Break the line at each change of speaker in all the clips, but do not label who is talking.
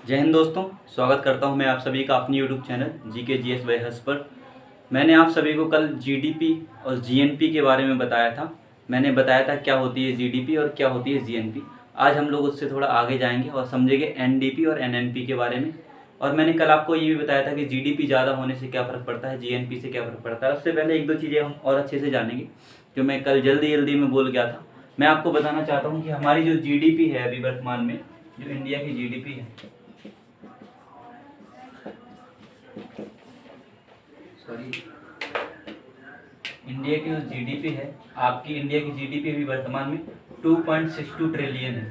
जय हिंद दोस्तों, स्वागत करता हूं मैं आप सभी का अपनी YouTube channel GK GS by Harsh पर। मैंने आप सभी को कल GDP और GNP के बारे में बताया था। मैंने बताया था क्या होती है GDP और क्या होती है GNP। आज हम लोग उससे थोड़ा आगे जाएंगे और समझेंगे NDP और NNP के बारे में। और मैंने कल आपको ये भी बताया था कि GDP ज़्यादा होने से क्या फ़र्क पड़ता है, GNP से क्या फ़र्क पड़ता है। उससे पहले एक दो चीज़ें हम और अच्छे से जानेंगे जो मैं कल जल्दी में बोल गया था। मैं आपको बताना चाहता हूँ कि हमारी जो GDP है अभी वर्तमान में, जो इंडिया की GDP है, इंडिया की जो GDP है, आपकी इंडिया की GDP अभी वर्तमान में 2.62 ट्रिलियन है।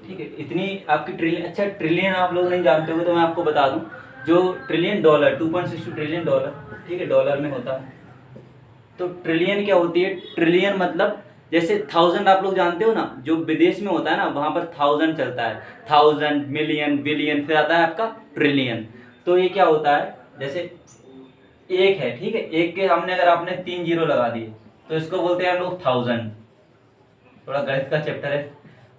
ठीक है, इतनी आपकी ट्रिलियन। अच्छा, ट्रिलियन आप लोग नहीं जानते हो तो मैं आपको बता दूं, जो ट्रिलियन डॉलर 2.62 ट्रिलियन डॉलर, ठीक है, डॉलर में होता है। तो ट्रिलियन क्या होती है? ट्रिलियन मतलब जैसे थाउजेंड आप लोग जानते हो ना, जो विदेश में होता है ना वहाँ पर थाउजेंड चलता है, थाउजेंड, मिलियन, बिलियन, फिर आता है आपका ट्रिलियन। तो ये क्या होता है, जैसे एक है, ठीक है, एक के सामने अगर आपने 3 जीरो लगा दिए तो इसको बोलते हैं हम लोग थाउजेंड। थोड़ा गणित का चैप्टर है।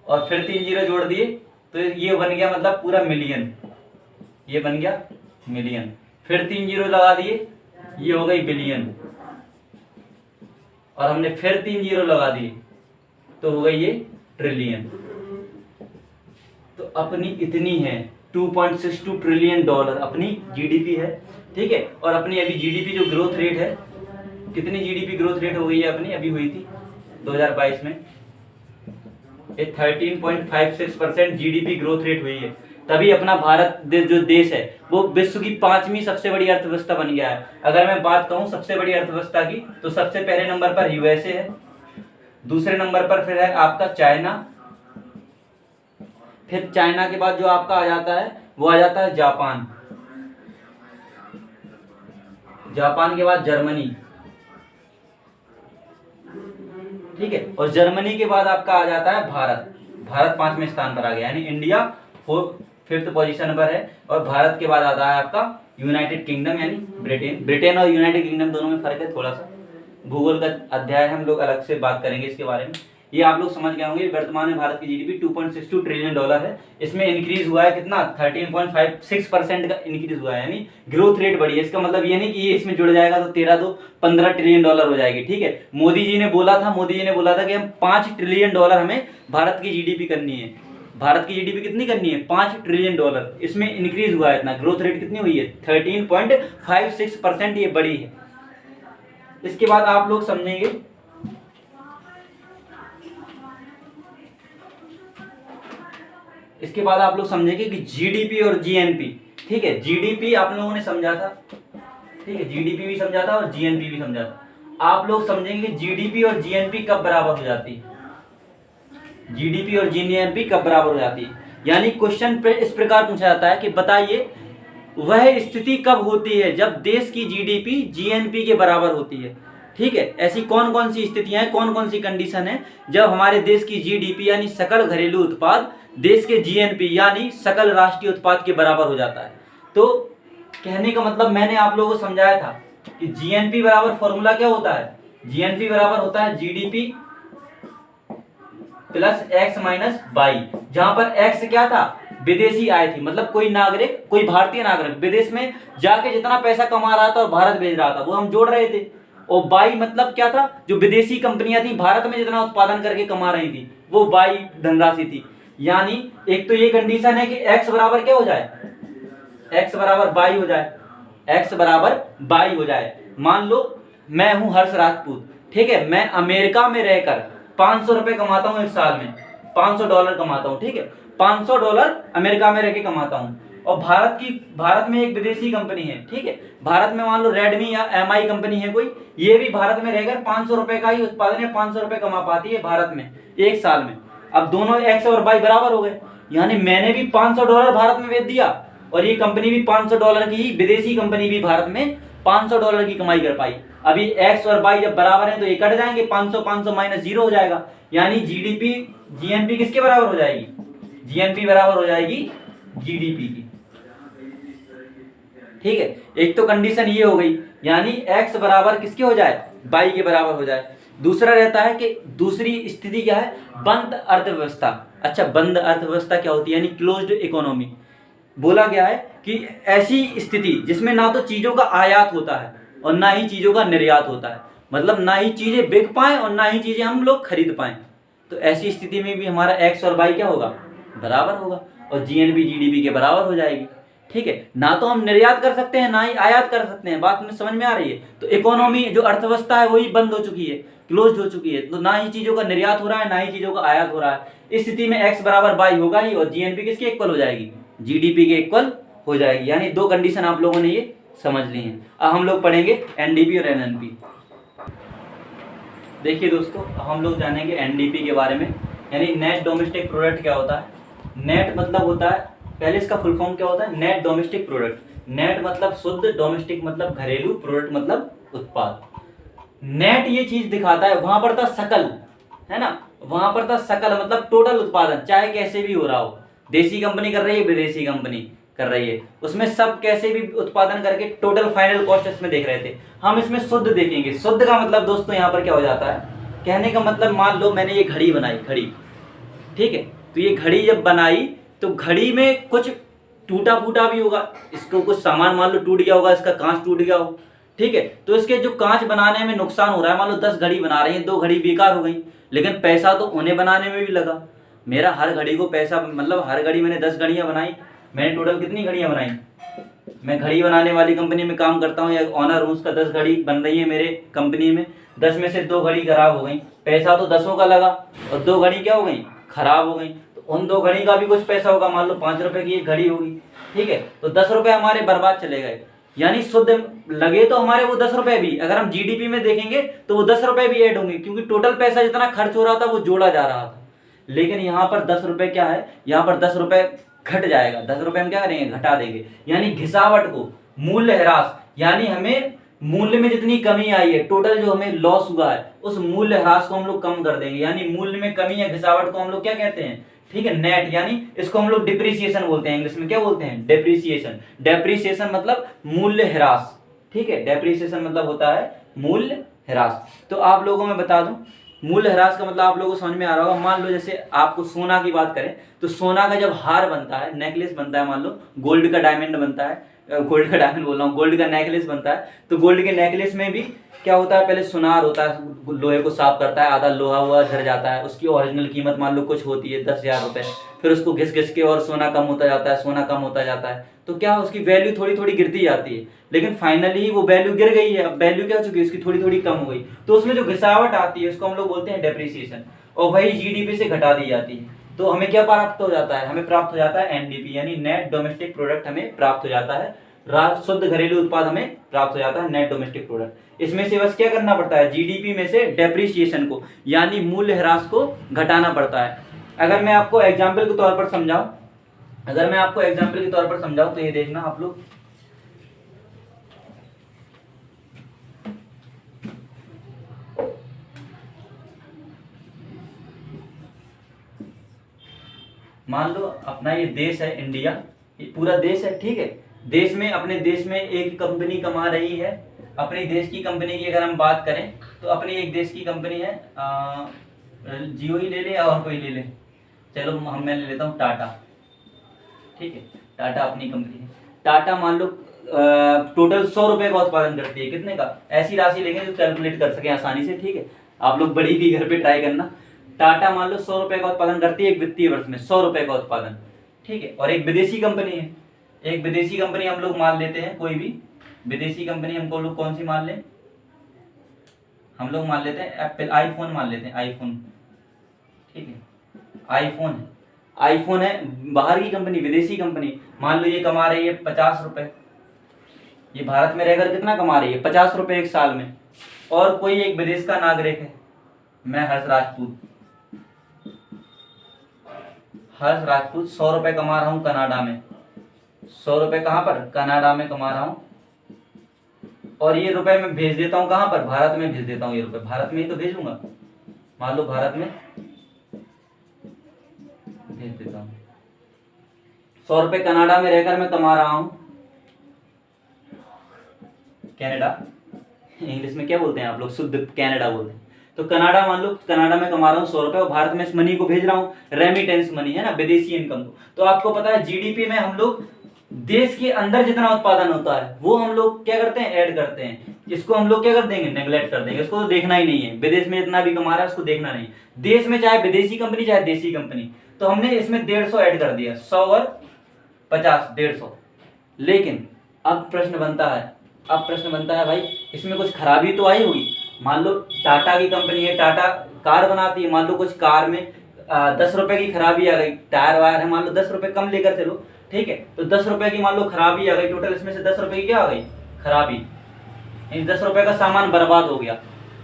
और फिर 3 जीरो जोड़ दिए तो ये बन गया मतलब पूरा मिलियन, ये बन गया मिलियन। फिर 3 जीरो लगा दिए, ये हो गई बिलियन। और हमने फिर 3 जीरो लगा दिए तो हो गई ये ट्रिलियन। तो अपनी इतनी है 2.62 ट्रिलियन डॉलर अपनी GDP है, ठीक है। और अपनी अभी GDP जो ग्रोथ रेट है, कितनी GDP ग्रोथ रेट हो गई है अपनी? अभी हुई थी 2022 में, ये 13.56% GDP ग्रोथ रेट हुई है। तभी अपना भारत जो देश है वो विश्व की 5वीं सबसे बड़ी अर्थव्यवस्था बन गया है। अगर मैं बात कहूं सबसे बड़ी अर्थव्यवस्था की, तो सबसे पहले नंबर पर USA है, दूसरे नंबर पर फिर है आपका चाइना, फिर चाइना के बाद जो आपका आ जाता है वो आ जाता है जापान, जापान के बाद जर्मनी, ठीक है, और जर्मनी के बाद आपका आ जाता है भारत। भारत 5वें स्थान पर आ गया, यानी इंडिया 5th पोजीशन पर है। और भारत के बाद आता है आपका यूनाइटेड किंगडम यानी ब्रिटेन। ब्रिटेन और यूनाइटेड किंगडम दोनों में फर्क है थोड़ा सा, भूगोल का अध्याय हम लोग अलग से बात करेंगे इसके बारे में। ये आप लोग समझ गए होंगे। वर्तमान में भारत की GDP 2.62 ट्रिलियन डॉलर है। इसमें इंक्रीज हुआ है कितना? 13.56% का इंक्रीज हुआ है, यानी ग्रोथ रेट बढ़ी है। इसका मतलब ये नहीं कि ये इसमें जुड़ जाएगा तो 15 ट्रिलियन डॉलर हो जाएगी, ठीक है। मोदी जी ने बोला था कि हम 5 ट्रिलियन डॉलर हमें भारत की GDP करनी है। भारत की GDP कितनी करनी है? 5 ट्रिलियन डॉलर। इसमें इंक्रीज हुआ है इतना, ग्रोथ रेट कितनी हुई है? 13.56%, ये बड़ी है। इसके बाद आप लोग समझेंगे, कि GDP और GNP, ठीक है। GDP आप लोगों ने समझा था, ठीक है, GDP भी समझा था और GNP भी समझा था। आप लोग समझेंगे कि GDP और GNP कब बराबर हो जाती है, GDP और GNP कब बराबर हो जाती है। यानी क्वेश्चन पे इस प्रकार पूछा जाता है कि बताइए वह स्थिति कब होती है जब देश की GDP GNP के बराबर होती है, ठीक है। ऐसी कौन कौन सी स्थितियां हैं, कौन कौन सी कंडीशन है जब हमारे देश की GDP यानी सकल घरेलू उत्पाद देश के GNP यानी सकल राष्ट्रीय उत्पाद के बराबर हो जाता है। तो कहने का मतलब मैंने आप लोगों को समझाया था कि GNP बराबर फॉर्मूला क्या होता है? GNP बराबर होता है GDP plus X minus Y, जहां पर X क्या था? विदेशी आय थी, मतलब कोई नागरिक, कोई भारतीय नागरिक विदेश में जाके जितना पैसा कमा रहा था और भारत भेज रहा था वो हम जोड़ रहे थे। और बाई मतलब क्या था? जो विदेशी कंपनियां थी भारत में जितना उत्पादन करके कमा रही थी वो बाई धनराशि थी। यानी एक तो ये कंडीशन है कि X बराबर क्या हो जाए? X बराबर बाई हो जाए, X बराबर बाई हो जाए। मान लो मैं हूं हर्ष राजपूत, ठीक है, मैं अमेरिका में रहकर 500 रुपए कमाता हूं एक साल में, $500 कमाता हूं, ठीक है, $500 अमेरिका में रह के कमाता हूं। और भारत में एक विदेशी कंपनी है, ठीक है, भारत में मान लो रेडमी या MI कंपनी है कोई, ये भी भारत में रहकर 500 रुपए का ही उत्पादन है, 500 रुपए कमा पाती है भारत में एक साल में। अब दोनों X और Y बराबर हो गए, यानी मैंने भी $500 भारत में बेच दिया और ये कंपनी भी $500 की ही, विदेशी कंपनी भी भारत में $500 की कमाई कर पाई। अभी X और Y जब बराबर हैं तो ये कट जाएंगे, 500 माइनस 0 हो जाएगा, यानी GDP GNP किसके बराबर हो जाएगी? GNP बराबर हो जाएगी GDP की, ठीक है। एक तो कंडीशन ये हो गई, यानी X बराबर किसके हो जाए? Y के बराबर हो जाए। दूसरा रहता है कि दूसरी स्थिति क्या है, बंद अर्थव्यवस्था। अच्छा, बंद अर्थव्यवस्था क्या होती है, यानी क्लोज्ड इकोनॉमी। बोला गया है कि ऐसी स्थिति जिसमें ना तो चीजों का आयात होता है और ना ही चीजों का निर्यात होता है, मतलब ना ही चीजें बिक पाएं और ना ही चीजें हम लोग खरीद पाएं। तो ऐसी स्थिति में भी हमारा एक्स और वाई क्या होगा, बराबर होगा, और जीएनपी जीडीपी के बराबर हो जाएगी। ठीक है, ना तो हम निर्यात कर सकते हैं ना ही आयात कर सकते हैं। बात में समझ में आ रही है। तो इकोनॉमी जो अर्थव्यवस्था है वही बंद हो चुकी है, क्लोज हो चुकी है। तो ना ही चीजों का निर्यात हो रहा है ना ही चीजों का आयात हो रहा है। इस स्थिति में एक्स बराबर वाई होगा ही, और जीएनपी किसके इक्वल हो जाएगी, जीडीपी के इक्वल हो जाएगी। यानी दो कंडीशन आप लोगों ने ये समझ ली हैं। अब हम लोग पढ़ेंगे एनडीपी और एनएनपी। देखिए दोस्तों, हम लोग जानेंगे एनडीपी के बारे में, यानी नेट डोमेस्टिक प्रोडक्ट क्या होता है। नेट मतलब होता है, पहले इसका फुल फॉर्म क्या होता है, नेट डोमेस्टिक प्रोडक्ट। नेट मतलब शुद्ध, डोमेस्टिक मतलब घरेलू, प्रोडक्ट मतलब उत्पाद। नेट ये चीज दिखाता है, वहां पर था सकल, है ना, वहां पर था सकल मतलब टोटल उत्पादन, चाहे कैसे भी हो रहा हो, देसी कंपनी कर रही है, विदेशी कंपनी कर रही है, उसमें सब कैसे भी उत्पादन करके टोटल फाइनल कॉस्ट इसमें देख रहे थे। हम इसमें शुद्ध देखेंगे। शुद्ध का मतलब दोस्तों यहाँ पर क्या हो जाता है, कहने का मतलब, मान लो मैंने ये घड़ी बनाई, घड़ी, ठीक है, तो ये घड़ी जब बनाई तो घड़ी में कुछ टूटा फूटा भी होगा, इसको कुछ सामान मान लो टूट गया होगा, इसका कांच टूट गया हो, ठीक है, तो इसके जो कांच बनाने में नुकसान हो रहा है, मान लो 10 घड़ी बना रहे हैं, 2 घड़ी बेकार हो गई, लेकिन पैसा तो उन्हें बनाने में भी लगा। मेरा हर घड़ी को पैसा, मतलब हर घड़ी मैंने 10 घड़ियां बनाई, मैंने टोटल कितनी घड़ियां बनाई, मैं घड़ी बनाने वाली कंपनी में काम करता हूँ, या ऑनर हूँ, उसका 10 घड़ी बन रही है मेरे कंपनी में, 10 में से 2 घड़ी खराब हो गई, पैसा तो 10 का लगा और 2 घड़ी क्या हो गई, खराब हो गई, तो उन 2 घड़ी का भी कुछ पैसा होगा, मान लो 5 रुपए की एक घड़ी होगी, ठीक है, तो 10 रुपए हमारे बर्बाद चले गए। यानी शुद्ध लगे तो हमारे वो 10 रुपए भी, अगर हम जीडीपी में देखेंगे तो वो 10 रुपए भी ऐड होंगे, क्योंकि टोटल पैसा जितना खर्च हो रहा था वो जोड़ा जा रहा था। लेकिन यहाँ पर 10 रुपए क्या है, यहाँ पर 10 रुपए घट जाएगा, 10 रुपए हम क्या करेंगे, घटा देंगे, यानी घिसावट को, मूल्य ह्रास, यानी हमें मूल्य में जितनी कमी आई है, टोटल जो हमें लॉस हुआ है, उस मूल्य ह्रास को हम लोग कम कर देंगे। यानी मूल्य में कमी या घिसावट को हम लोग क्या कहते हैं, ठीक है, नेट, यानी इसको हम लोग डिप्रिसिएशन बोलते हैं, इंग्लिश में क्या बोलते हैं, डेप्रिसिएशन। डेप्रिसिएशन मतलब मूल्य ह्रास, ठीक है, डेप्रिसिएशन मतलब होता है मूल्य ह्रास। तो आप लोगों में बता दूं, मूल्य ह्रास का मतलब आप लोगों को समझ में आ रहा होगा। मान लो जैसे आपको सोना की बात करें, तो सोना का जब हार बनता है, नेकलेस बनता है, मान लो गोल्ड का डायमंड बनता है, गोल्ड का डायमंड बोल रहा हूँ, गोल्ड का नेकलेस बनता है, तो गोल्ड के नेकलेस में भी क्या होता है, पहले सुनार होता है, लोहे को साफ करता है, आधा लोहा हुआ झड़ जाता है, उसकी ओरिजिनल कीमत मान लो कुछ होती है 10,000 रुपए, फिर उसको घिस घिस के और सोना कम होता जाता है, सोना कम होता जाता है, तो क्या उसकी वैल्यू थोड़ी थोड़ी गिरती जाती है, लेकिन फाइनली वो वैल्यू गिर गई है, अब वैल्यू क्या हो चुकी है, उसकी थोड़ी थोड़ी कम हो गई, तो उसमें जो घिसावट आती है उसको हम लोग बोलते हैं डेप्रिसिएशन, और वही जीडीपी से घटा दी जाती है। तो हमें क्या प्राप्त हो जाता है, हमें प्राप्त हो जाता है एनडीपी, यानी नेट डोमेस्टिक प्रोडक्ट हमें प्राप्त हो जाता है, शुद्ध घरेलू उत्पाद हमें प्राप्त हो जाता है, नेट डोमेस्टिक प्रोडक्ट। इसमें से बस क्या करना पड़ता है, जीडीपी में से डेप्रिसिएशन को, यानी मूल्य ह्रास को घटाना पड़ता है। अगर मैं आपको एग्जाम्पल के तौर पर समझाऊं, तो ये देखना आप लोग, मान लो अपना ये देश है इंडिया, ये पूरा देश है, ठीक है, देश में, अपने देश में एक कंपनी कमा रही है, अपने देश की कंपनी की अगर हम बात करें तो अपनी एक देश की कंपनी है, जियो ही ले ले और कोई ले ले, चलो मैं ले लेता हूँ टाटा, ठीक है, टाटा अपनी कंपनी है। टाटा मान लो टोटल 100 रुपए का उत्पादन करती है, कितने का, ऐसी राशि लेंगे जो कैलकुलेट कर सके आसानी से, ठीक है, आप लोग बड़ी भी घर पे ट्राई करना। टाटा मान लो 100 रुपए का उत्पादन करती है एक वित्तीय वर्ष में, 100 रुपए का उत्पादन, ठीक है, और एक विदेशी कंपनी है, एक विदेशी कंपनी हम लोग मान लेते हैं, कोई भी विदेशी कंपनी हमको लोग कौन सी मान लें, हम लोग मान लेते हैं एप्पल, आईफोन मान लेते हैं, आईफोन, ठीक है, आईफोन है, बाहर की कंपनी, विदेशी कंपनी, मान लो ये कमा रही है 50 रुपए, ये भारत में रहकर कितना कमा रही है, 50 रुपए एक साल में। और कोई एक विदेश का नागरिक है, मैं हर्ष राजपूत, 100 रुपए कमा रहा हूँ कनाडा में, 100 रुपए कहाँ पर, कनाडा में कमा रहा हूँ, और ये रुपए मैं भेज देता हूँ कहाँ पर, भारत में भेज देता हूँ, ये रुपए भारत में ही तो भेजूंगा, मान लो भारत में भेज देता हूँ, 100 रुपए कनाडा में रहकर मैं कमा रहा हूँ, कनाडा, इंग्लिश में क्या बोलते हैं आप लोग, शुद्ध कनाडा बोलते हैं, तो कनाडा, मान लो कनाडा में कमा रहा हूँ 100 रुपए और भारत में इस मनी को भेज रहा हूँ, रेमिटेंस मनी है ना, विदेशी इनकम को। तो आपको पता है जीडीपी में हम लोग देश के अंदर जितना उत्पादन होता है वो हम लोग क्या करते हैं, ऐड करते हैं। इसको हम लोग क्या कर देंगे, नेग्लेक्ट कर देंगे, इसको तो देखना ही नहीं है। विदेश में जितना भी कमा रहा है उसको देखना नहीं, देश में चाहे विदेशी कंपनी चाहे देसी कंपनी। तो हमने इसमें 150 ऐड कर दिया, 100 और 50, 150। लेकिन अब प्रश्न बनता है भाई इसमें कुछ खराबी तो आई होगी। मान लो टाटा की कंपनी है, टाटा कार बनाती है, मान लो कुछ कार में 10 रुपए की खराबी आ गई, टायर वायर है, मान लो 10 रुपए कम लेकर चलो, ठीक है, तो 10 रुपए की मान लो खराबी आ गई, टोटल इसमें से 10 रुपए की क्या आ गई, खराबी। 10 रुपए का सामान बर्बाद हो गया।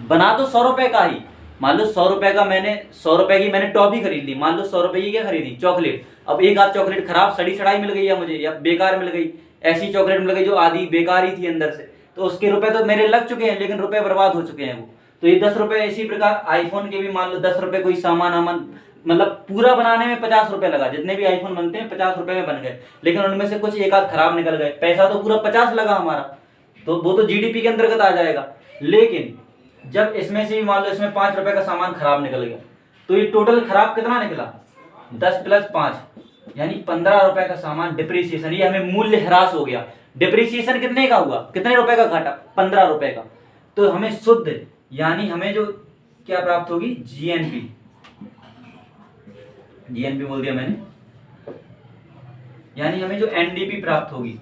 बना तो 100 रुपए का ही, मान लो 100 रुपए का मैंने 100 रुपए की मैंने टॉफी खरीद ली, मान लो 100 रुपए की क्या खरीदी, चॉकलेट। अब एक आध चॉकलेट खराब सड़ी सड़ाई मिल गई है मुझे, या बेकार मिल गई, ऐसी चॉकलेट मिल गई जो आधी बेकार ही थी अंदर से, तो उसके रुपए तो मेरे लग चुके हैं, लेकिन रुपए बर्बाद हो चुके हैं वो। तो ये 10 रुपए, इसी प्रकार आईफोन के भी मान लो 10 रुपए कोई सामान मतलब पूरा बनाने में 50 रुपए लगा, जितने भी आईफोन बनते हैं 50 रुपए में बन गए, लेकिन उनमें से कुछ एक आध खराब निकल गए, पैसा तो पूरा 50 लगा हमारा, तो वो तो जीडीपी के अंतर्गत आ जाएगा। लेकिन जब इसमें से मान लो इसमें 5 रुपए का सामान खराब निकल गया, तो ये टोटल खराब कितना निकला, 10 + 5 यानी 15 रुपए का सामान डिप्रिसिएशन, ये हमें मूल्य ह्रास हो गया। डिप्रिसिएशन कितने का हुआ, कितने रुपए का घाटा, 15 रुपए का। तो हमें शुद्ध यानी हमें जो क्या प्राप्त होगी, जीएनपी, जीएनपी बोल दिया मैंने, यानी हमें जो एनडीपी प्राप्त होगी,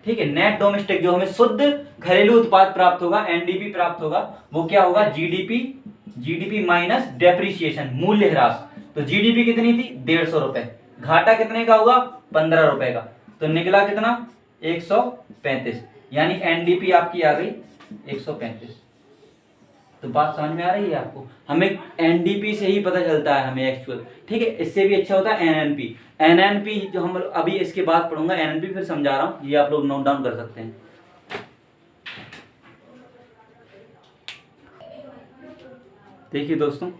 ठीक है, नेट डोमेस्टिक, जो हमें शुद्ध घरेलू उत्पाद प्राप्त होगा, एनडीपी प्राप्त होगा, वो क्या होगा, जीडीपी माइनस डेप्रिसिएशन, मूल्य ह्रास। तो जीडीपी कितनी थी, 150 रुपए, घाटा कितने का हुआ, 15 रुपए का, तो निकला कितना, 135, यानी एनडीपी आपकी आ गई 135। तो बात समझ में आ रही है आपको, हमें एनडीपी से ही पता चलता है हमें एक्चुअल, ठीक है। इससे भी अच्छा होता है एनएनपी जो हम अभी इसके बाद पढ़ूंगा, एनएनपी फिर समझा रहा हूं, ये आप लोग नोट डाउन कर सकते हैं। देखिए दोस्तों,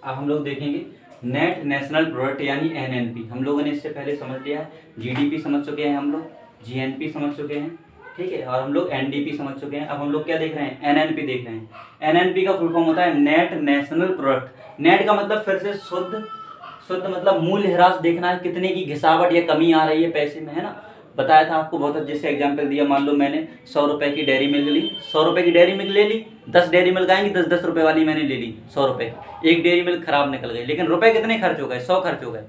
अब हम लोग देखेंगे नेट नेशनल प्रोडक्ट यानी एनएनपी। हम लोगों ने इससे पहले समझ लिया है, जीडीपी समझ चुके हैं हम लोग, जीएनपी समझ चुके हैं, ठीक है, और हम लोग एनडीपी समझ चुके हैं। अब हम लोग क्या देख रहे हैं, एनएनपी देख रहे हैं। एनएनपी का फुल फॉर्म होता है नेट नेशनल प्रोडक्ट। नेट का मतलब फिर से शुद्ध मतलब मूल्य ह्रास देखना है, कितने की घिसावट या कमी आ रही है पैसे में, है ना। बताया था आपको बहुत अच्छे से एग्जाम्पल दिया, मान लो मैंने 100 रुपए की डेयरी मिल्क ली, 100 रुपए की डेयरी मिल्क ले ली, 10 डेयरी मिल्क आएंगी, 10 रुपए वाली मैंने ले ली 100 रुपए, एक डेयरी मिल्क खराब निकल गई, लेकिन रुपए कितने खर्च हो गए, 100 खर्च हो गए।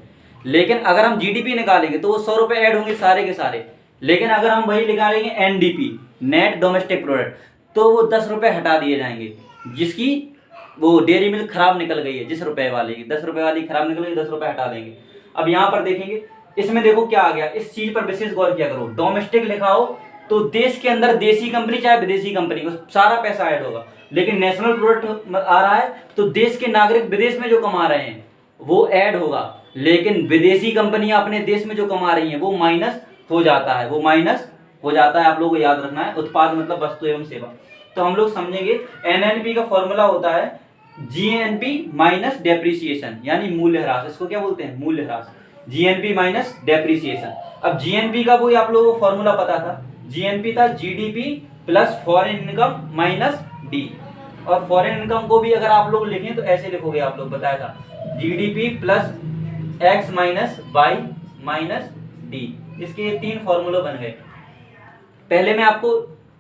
लेकिन अगर हम जीडीपी निकालेंगे तो वो 100 रुपए ऐड होंगे सारे के सारे। लेकिन अगर हम वही निकालेंगे एनडीपी, नेट डोमेस्टिक प्रोडक्ट, तो वो 10 रुपए हटा दिए जाएंगे, जिसकी वो डेयरी मिल्क खराब निकल गई है, जिस रुपए वाले की 10 रुपए वाली खराब निकल गई, 10 रुपए हटा देंगे। अब यहाँ पर देखेंगे, इसमें देखो क्या आ गया, इस चीज पर विशेष गौर किया करो। डोमेस्टिक लिखा हो तो देश के अंदर देसी कंपनी चाहे विदेशी कंपनी, उस सारा पैसा ऐड होगा। लेकिन नेशनल प्रोडक्ट आ रहा है तो देश के नागरिक विदेश में जो कमा रहे हैं वो ऐड होगा, लेकिन विदेशी कंपनियां अपने देश में जो कमा रही हैं वो माइनस हो जाता है, वो माइनस हो जाता है। आप लोगों को याद रखना है, उत्पाद मतलब वस्तु एवं सेवा। तो हम लोग समझेंगे एनएनपी का फॉर्मूला होता है जीएनपी माइनस डेप्रिसिएशन, यानी मूल्य ह्रास। इसको क्या बोलते हैं, मूल्य ह्रास, जीएनपी माइनस डेप्रिसिएशन। अब जीएनपी का वही आप लोगों को फॉर्मूला पता था, जीएनपी था GDP plus foreign income minus D. और फॉरेन इनकम को भी अगर आप लोग लिखें तो ऐसे लिखोगे, आप लोग बताया था GDP plus X minus Y minus D. इसके ये 3 फॉर्मूले बन गए। पहले मैं आपको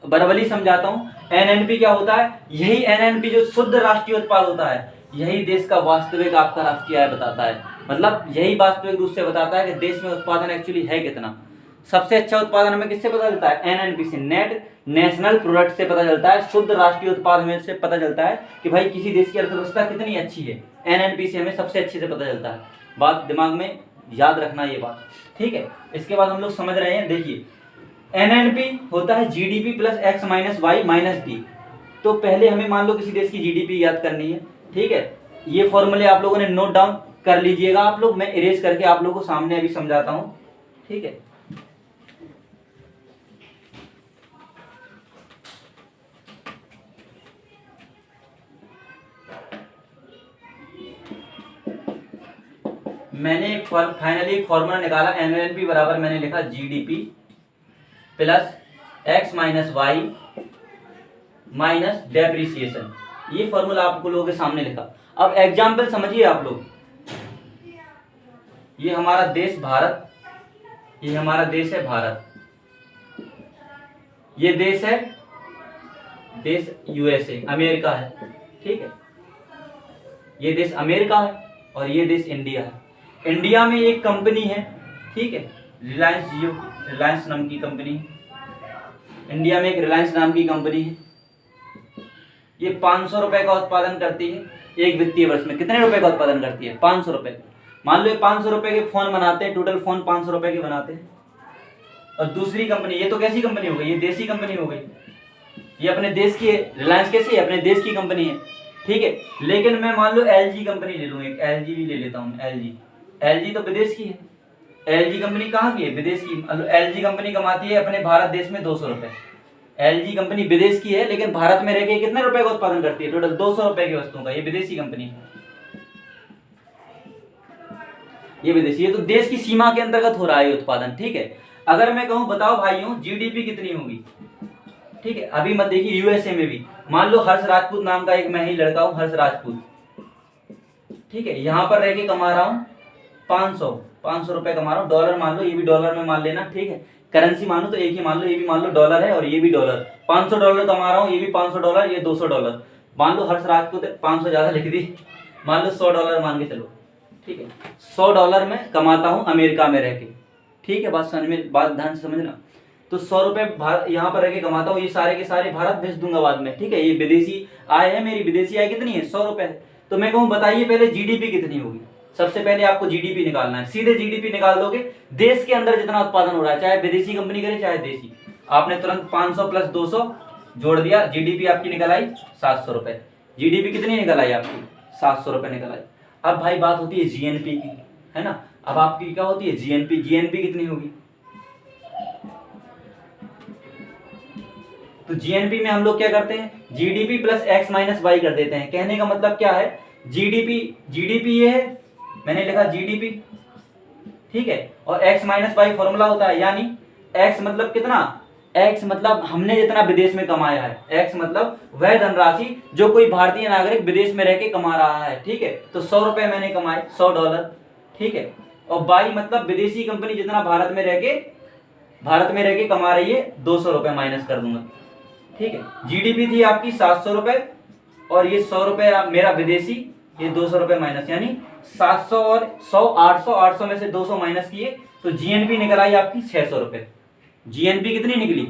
बरबली समझाता हूं, एनएनपी क्या होता है। यही एनएनपी जो शुद्ध राष्ट्रीय उत्पाद होता है, यही देश का वास्तविक आपका राष्ट्रीय आय बताता है। मतलब यही वास्तविक रूप से बताता है कि देश में उत्पादन एक्चुअली है कितना। सबसे अच्छा उत्पादन हमें किससे पता चलता है, एनएनपी से, नेट नेशनल प्रोडक्ट से पता चलता है, शुद्ध राष्ट्रीय उत्पाद में से पता चलता है कि भाई किसी देश की अर्थव्यवस्था कितनी अच्छी है। एनएनपी से हमें सबसे अच्छे से पता चलता है। बात दिमाग में याद रखना ये बात, ठीक है। इसके बाद हम लोग समझ रहे हैं, देखिए एनएनपी होता है GDP plus X minus Y minus D. तो पहले हमें मान लो किसी देश की जीडीपी याद करनी है, ठीक है। ये फॉर्मूले आप लोगों ने नोट डाउन कर लीजिएगा आप लोग, मैं इरेज करके आप लोगों को सामने अभी समझाता हूं, ठीक है। मैंने फाइनली एक फॉर्मूला निकाला, एनएनपी बराबर मैंने लिखा GDP plus X minus Y minus depreciation. ये फॉर्मूला आपको लोगों के सामने लिखा। अब एग्जाम्पल समझिए आप लोग। ये हमारा देश भारत, ये हमारा देश है भारत, ये देश है देश यूएसए अमेरिका है, ठीक है। ये देश अमेरिका है और ये देश इंडिया है। इंडिया में एक कंपनी है, ठीक है, रिलायंस जियो, रिलायंस नाम की कंपनी है। इंडिया में एक रिलायंस नाम की कंपनी है। ये 500 रुपए का उत्पादन करती है एक वित्तीय वर्ष में। कितने रुपए का उत्पादन करती है? 500 रुपए। मान लो ये 500 रुपए के फोन बनाते हैं, टोटल फोन 500 रुपए के बनाते हैं। और दूसरी कंपनी, ये तो कैसी कंपनी हो गई? ये देसी कंपनी हो गई। ये अपने देश की है, रिलायंस कैसी है? अपने देश की कंपनी है, ठीक है। लेकिन मैं मान लो एलजी कंपनी ले लूँ, एक एलजी भी ले लेता हूँ। एलजी तो विदेश की है। एलजी कंपनी कहाँ की है? विदेश की। एलजी कंपनी कमाती है अपने भारत देश में 200 रुपए। एलजी कंपनी विदेश की है लेकिन भारत में रह के कितने रुपए का उत्पादन करती है? टोटल 200 रुपए की वस्तुओं का। ये विदेशी कंपनी है, ये विदेशी। ये तो देश की सीमा के अंतर्गत हो रहा है उत्पादन, ठीक है। अगर मैं कहूँ बताओ भाइयों जीडीपी कितनी होगी, ठीक है। अभी मत देखिए, यूएसए में भी मान लो हर्ष राजपूत नाम का एक मैं ही लड़का हूँ, हर्ष राजपूत, ठीक है। यहाँ पर रह के कमा रहा हूँ 500 रुपए कमा रहा हूँ। डॉलर मान लो, ये भी डॉलर में मान लेना, ठीक है। करेंसी मानो तो एक ही मान लो, ये भी मान लो डॉलर है और ये भी डॉलर। 500 डॉलर कमा रहा हूँ, ये भी 500 डॉलर, ये 200 डॉलर। मान लो हर्ष राजपूत 500 ज्यादा लिख दी, मान लो 100 डॉलर मान के चलो, ठीक है। 100 डॉलर में कमाता हूँ अमेरिका में रह के, ठीक है। बात समझ में, बात ध्यान से समझना। तो 100 रुपए यहाँ पर रह के कमाता हूँ, ये सारे के सारे भारत भेज दूंगा बाद में, ठीक है। ये विदेशी आय है मेरी, विदेशी आय कितनी है? 100 रुपए। तो मैं कहूँ बताइए पहले जीडीपी कितनी होगी। सबसे पहले आपको जीडीपी निकालना है। सीधे जीडीपी निकाल दोगे, देश के अंदर जितना उत्पादन हो रहा है, चाहे विदेशी कंपनी करे चाहे देशी। आपने तुरंत 500 प्लस 200 जोड़ दिया, जीडीपी आपकी निकल आई 700 रुपए। जीडीपी कितनी निकल आई आपकी? 700 रुपए निकल आई। अब भाई बात होती है जीएनपी की, है ना। अब आपकी क्या होती है? जीएनपी। जीएनपी कितनी होगी? तो जीएनपी में हम लोग क्या करते हैं? GDP plus X minus Y कर देते हैं। कहने का मतलब क्या है? जीडीपी ये है, मैंने लिखा जीडीपी, ठीक है। और एक्स माइनस वाई फॉर्मूला होता है, यानी एक्स मतलब कितना? एक्स मतलब हमने जितना विदेश में कमाया है। एक्स मतलब वह धनराशि जो कोई भारतीय नागरिक विदेश में रह के कमा रहा है, ठीक है। तो 100 रुपए मैंने कमाए, 100 डॉलर, ठीक है। और वाई मतलब विदेशी कंपनी जितना भारत में रह के कमा रही है, 200 रुपए माइनस कर दूंगा, ठीक है। जीडीपी थी आपकी 700 रुपए और ये 100 रुपए मेरा विदेशी, ये 200 रुपए माइनस, यानी 700 और 100 800, 800 में से 200 माइनस किए तो जीएनपी निकल आई आपकी 600 रुपए। जीएनपी कितनी निकली?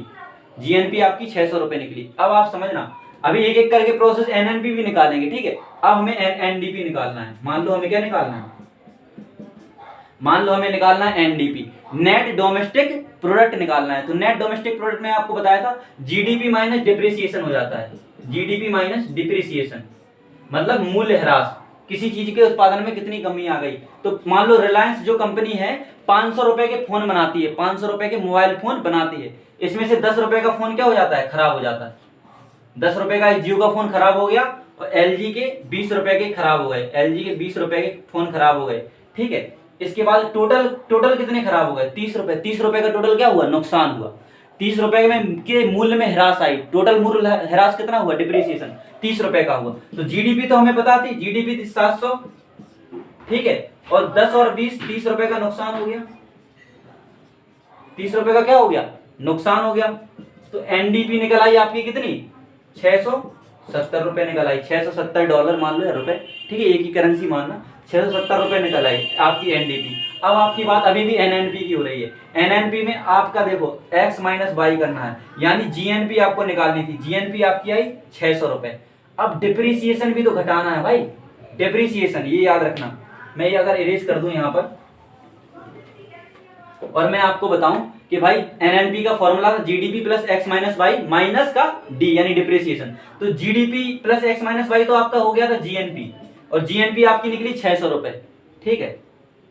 जीएनपी आपकी 600 रुपए निकली। अब आप समझना, अभी एक एक करके प्रोसेस एनएनपी भी निकालेंगे, ठीक है। अब हमें एनडीपी निकालना है। मान लो हमें क्या निकालना है? मान लो हमें निकालना है एनडीपी, नेट डोमेस्टिक प्रोडक्ट निकालना है। तो नेट डोमेस्टिक प्रोडक्ट में आपको बताया था जीडीपी माइनस डिप्रिसिएशन हो जाता है। जीडीपी माइनस डिप्रिसिएशन मतलब मूल्य ह्रास, किसी चीज के उत्पादन में कितनी कमी आ गई। तो मान लो रिलायंस जो कंपनी है 500 रुपए के फोन बनाती है, 500 रुपए के मोबाइल फोन बनाती है। इसमें से 10 रुपए का फोन क्या हो जाता है? खराब हो जाता है। 10 रुपए का जियो का फोन खराब हो गया और एलजी के 20 रुपए के खराब हो गए। एलजी के 20 रुपए के फोन खराब हो गए, ठीक है। इसके बाद टोटल कितने खराब हो गए? 30 रुपए। 30 रुपए का टोटल क्या हुआ? नुकसान हुआ। 30 रुपए में के मूल्य में ह्रास आई। टोटल मूल्य ह्रास कितना हुआ? डिप्रिसिएशन 30 रुपए का हुआ। तो जीडीपी तो हमें पता थी, जीडीपी थी 700, ठीक है। और 10 और 20 30 रुपए का नुकसान हो गया। 30 रुपए का क्या हो गया? नुकसान हो गया। तो एनडीपी निकल आई आपकी कितनी? 670 रुपए निकल आई। 670 डॉलर मान लो या रुपए, ठीक है, एक ही करेंसी मानना। 670 रुपए निकल आई आपकी एनडीपी। अब आपकी बात अभी भी एनएनपी की हो रही है। एनएनपी में आपका देखो एक्स माइनस वाई करना है, यानी जीएनपी आपको निकालनी थी। जीएनपी आपकी आई 600 रुपए। अब डिप्रिसिएशन भी तो घटाना है भाई, डिप्रिसिएशन, ये याद रखना। मैं ये अगर इरेज कर दूं यहाँ पर और मैं आपको बताऊं कि भाई एनएनपी का फॉर्मूला था GDP plus X minus Y minus का डी यानी डिप्रिसिएशन। तो GDP plus X minus Y तो आपका हो गया था जीएनपी, और जीएनपी आपकी निकली 600 रुपए, ठीक है।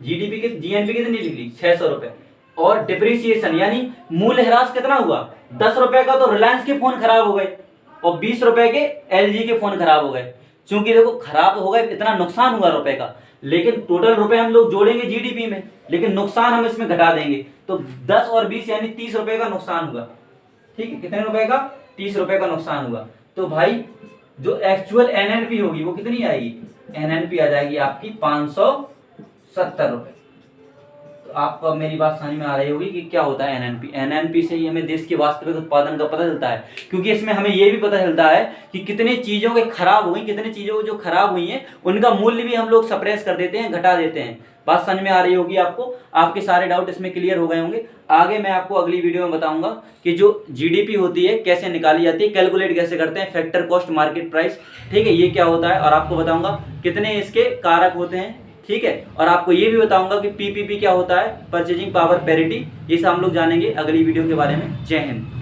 जीडीपी की जीएनपी कितनी निकली? 600 रुपए। और डिप्रिसिएशन यानी मूल्य ह्रास कितना हुआ? 10 रुपए का तो रिलायंस के फोन खराब हो गए और 20 रुपए के एलजी के फोन खराब हो गए। चूंकि देखो खराब हो गए, इतना नुकसान हुआ रुपए का, लेकिन टोटल रुपए हम लोग जोड़ेंगे जीडीपी में, लेकिन नुकसान हम इसमें घटा देंगे। तो 10 और 20 यानी 30 रुपए का नुकसान हुआ, ठीक है। कितने रुपए का? 30 रुपए का नुकसान हुआ। तो भाई जो एक्चुअल एनएनपी होगी वो कितनी आएगी, एनएनपी आ जाएगी आपकी 570 रुपए। तो आपको अब मेरी बात समझ में आ रही होगी कि क्या होता है एनएनपी। एनएनपी से ही हमें देश के वास्तविक उत्पादन का पता चलता है, क्योंकि इसमें हमें ये भी पता चलता है कि कितनी चीजों के खराब हुई, कितनी चीजों जो खराब हुई हैं उनका मूल्य भी हम लोग सप्रेस कर देते हैं, घटा देते हैं। बात समझ में आ रही होगी आपको, आपके सारे डाउट इसमें क्लियर हो गए होंगे। आगे मैं आपको अगली वीडियो में बताऊंगा कि जो जीडीपी होती है कैसे निकाली जाती है, कैलकुलेट कैसे करते हैं, फैक्टर कॉस्ट मार्केट प्राइस, ठीक है, ये क्या होता है, और आपको बताऊंगा कितने इसके कारक होते हैं, ठीक है। और आपको ये भी बताऊंगा कि पीपीपी क्या होता है, परचेजिंग पावर पैरिटी, ये सब हम लोग जानेंगे अगली वीडियो के बारे में। जय हिंद।